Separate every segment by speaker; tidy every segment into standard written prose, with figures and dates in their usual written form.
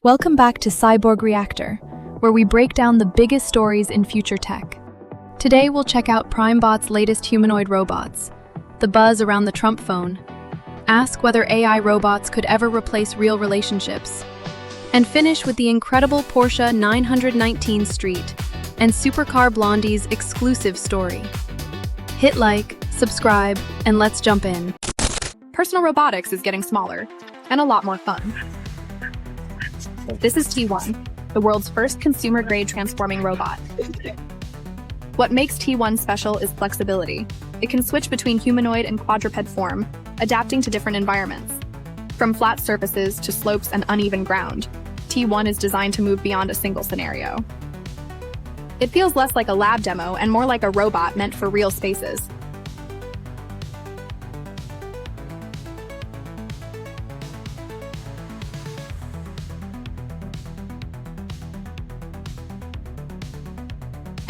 Speaker 1: Welcome back to Cyborg Reactor, where we break down the biggest stories in future tech. Today we'll check out PrimeBOT's latest humanoid robots, the buzz around the Trump phone, ask whether AI robots could ever replace real relationships, and finish with the incredible Porsche 919 Street and Supercar Blondie's exclusive story. Hit like, subscribe, and let's jump in.
Speaker 2: Personal robotics is getting smaller and a lot more fun. This is T1, the world's first consumer-grade transforming robot. What makes T1 special is flexibility. It can switch between humanoid and quadruped form, adapting to different environments. From flat surfaces to slopes and uneven ground, T1 is designed to move beyond a single scenario. It feels less like a lab demo and more like a robot meant for real spaces.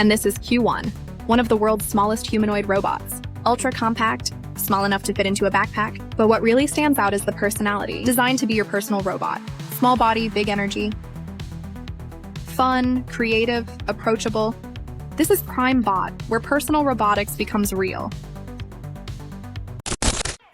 Speaker 2: And this is Q1, one of the world's smallest humanoid robots. Ultra compact, small enough to fit into a backpack, but what really stands out is the personality, designed to be your personal robot. Small body, big energy. Fun, creative, approachable. This is PrimeBOT, where personal robotics becomes real.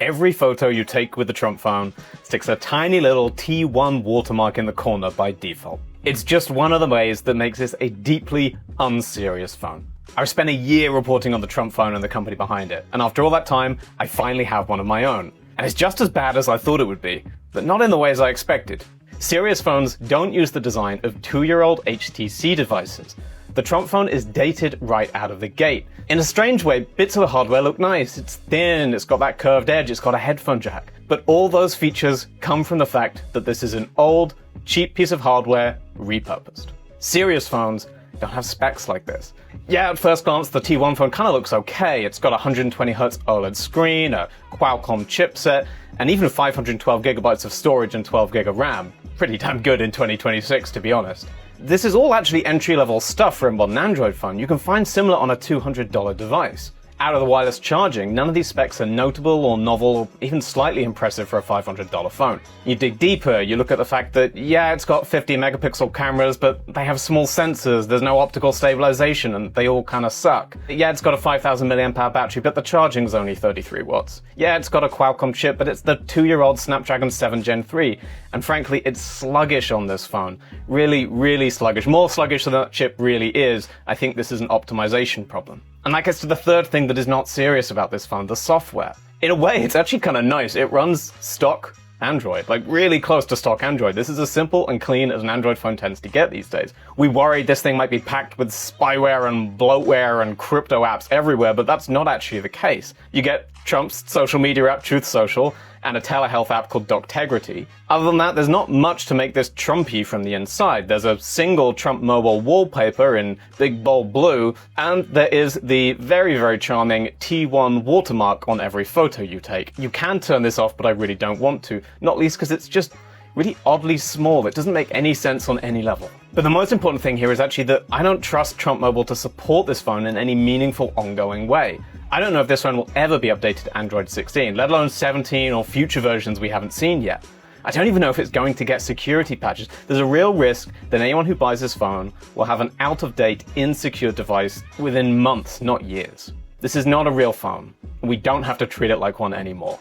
Speaker 3: Every photo you take with the Trump phone sticks a tiny little T1 watermark in the corner by default. It's just one of the ways that makes this a deeply unserious phone. I've spent a year reporting on the Trump phone and the company behind it, and after all that time, I finally have one of my own. And it's just as bad as I thought it would be, but not in the ways I expected. Serious phones don't use the design of 2-year-old HTC devices. The Trump phone is dated right out of the gate. In a strange way, bits of the hardware look nice. It's thin, it's got that curved edge, it's got a headphone jack. But all those features come from the fact that this is an old, cheap piece of hardware repurposed. Serious phones don't have specs like this. Yeah, at first glance, the T1 phone kind of looks okay. It's got a 120Hz OLED screen, a Qualcomm chipset, and even 512 gigabytes of storage and 12 gig of RAM. Pretty damn good in 2026, to be honest. This is all actually entry-level stuff for a modern Android phone. You can find similar on a $200 device. Out of the wireless charging, none of these specs are notable or novel or even slightly impressive for a $500 phone. You dig deeper, you look at the fact that, yeah, it's got 50 megapixel cameras, but they have small sensors, there's no optical stabilization, and they all kind of suck. Yeah, it's got a 5,000 mAh battery, but the charging's only 33 watts. Yeah, it's got a Qualcomm chip, but it's the 2-year-old Snapdragon 7 Gen 3. And frankly, it's sluggish on this phone. Really, really sluggish. More sluggish than that chip really is. I think this is an optimization problem. And that gets to the third thing that is not serious about this phone, the software. In a way, it's actually kind of nice. It runs stock Android, like really close to stock Android. This is as simple and clean as an Android phone tends to get these days. We worried this thing might be packed with spyware and bloatware and crypto apps everywhere, but that's not actually the case. You get Trump's social media app, Truth Social, and a telehealth app called Doctegrity. Other than that, there's not much to make this Trumpy from the inside. There's a single Trump mobile wallpaper in big bold blue, and there is the very, very charming T1 watermark on every photo you take. You can turn this off, but I really don't want to, not least because it's just really oddly small. It doesn't make any sense on any level. But the most important thing here is actually that I don't trust Trump Mobile to support this phone in any meaningful ongoing way. I don't know if this phone will ever be updated to Android 16, let alone 17 or future versions we haven't seen yet. I don't even know if it's going to get security patches. There's a real risk that anyone who buys this phone will have an out-of-date, insecure device within months, not years. This is not a real phone. We don't have to treat it like one anymore.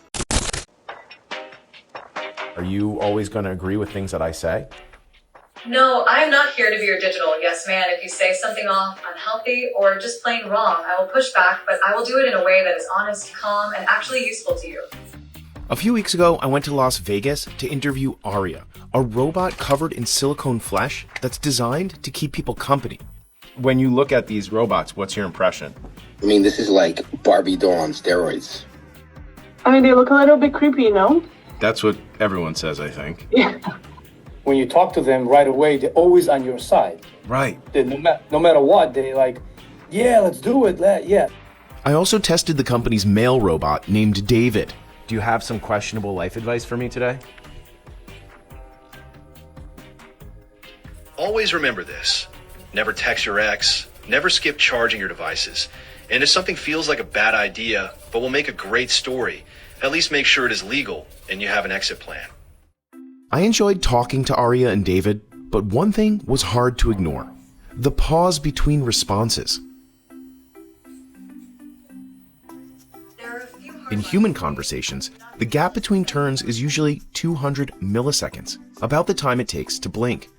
Speaker 4: Are you always going to agree with things that I say?
Speaker 5: No, I'm not here to be your digital yes man. If you say something off, unhealthy, or just plain wrong, I will push back, but I will do it in a way that is honest, calm, and actually useful to you.
Speaker 4: A few weeks ago, I went to Las Vegas to interview Aria, a robot covered in silicone flesh that's designed to keep people company. When you look at these robots, what's your impression?
Speaker 6: I mean, this is like Barbie doll on steroids.
Speaker 7: I mean, they look a little bit creepy, you know?
Speaker 4: That's what everyone says, I think.
Speaker 7: Yeah.
Speaker 8: When you talk to them right away, they're always on your side.
Speaker 4: Right.
Speaker 8: No matter what, they're like, yeah, let's do it, yeah.
Speaker 4: I also tested the company's male robot named David. Do you have some questionable life advice for me today?
Speaker 9: Always remember this. Never text your ex, never skip charging your devices. And if something feels like a bad idea, but will make a great story, at least make sure it is legal and you have an exit plan.
Speaker 4: I enjoyed talking to Aria and David, but one thing was hard to ignore: the pause between responses. In human conversations, the gap between turns is usually 200 milliseconds, about the time it takes to blink.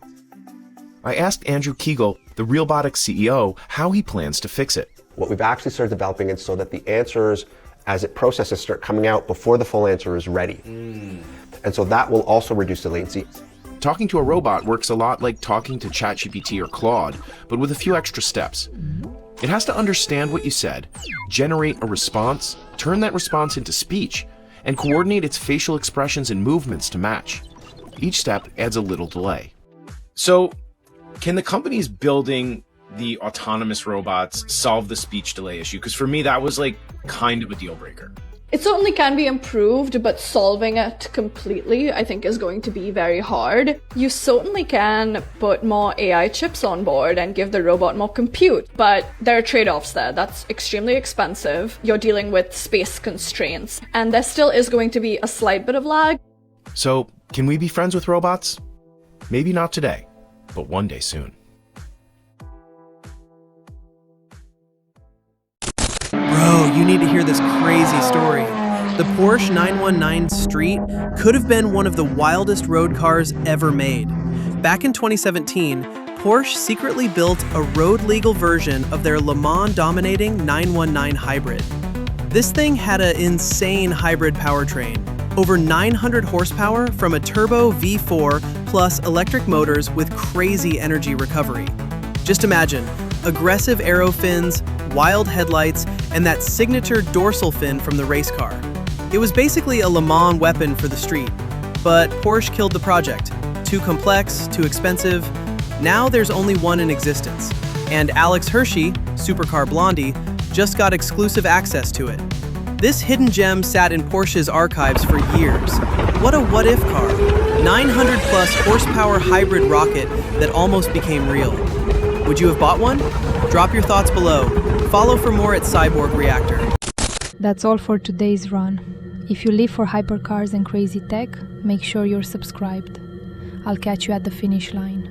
Speaker 4: I asked Andrew Kegel, the Robotics CEO, how he plans to fix it.
Speaker 10: What we've actually started developing is so that the answers, as it processes, start coming out before the full answer is ready. And so that will also reduce the latency.
Speaker 4: Talking to a robot works a lot like talking to ChatGPT or Claude, but with a few extra steps. It has to understand what you said, generate a response, turn that response into speech, and coordinate its facial expressions and movements to match. Each step adds a little delay. So, can the companies building the autonomous robots solve the speech delay issue? Because for me, that was like kind of a deal breaker.
Speaker 11: It certainly can be improved, but solving it completely, I think, is going to be very hard. You certainly can put more AI chips on board and give the robot more compute, but there are trade-offs there. That's extremely expensive. You're dealing with space constraints, and there still is going to be a slight bit of lag.
Speaker 4: So, can we be friends with robots? Maybe not today, but one day soon.
Speaker 12: Bro, you need to hear this crazy story. The Porsche 919 Street could have been one of the wildest road cars ever made. Back in 2017, Porsche secretly built a road-legal version of their Le Mans-dominating 919 Hybrid. This thing had an insane hybrid powertrain, over 900 horsepower from a turbo V4 plus electric motors with crazy energy recovery. Just imagine, aggressive aero fins, wild headlights, and that signature dorsal fin from the race car. It was basically a Le Mans weapon for the street, but Porsche killed the project. Too complex, too expensive. Now there's only one in existence, and Alex Hirschi, Supercar Blondie, just got exclusive access to it. This hidden gem sat in Porsche's archives for years. What a what-if car. 900 plus horsepower hybrid rocket that almost became real. Would you have bought one? Drop your thoughts below. Follow for more at Cyborg Reactor.
Speaker 13: That's all for today's run. If you live for hypercars and crazy tech, make sure you're subscribed. I'll catch you at the finish line.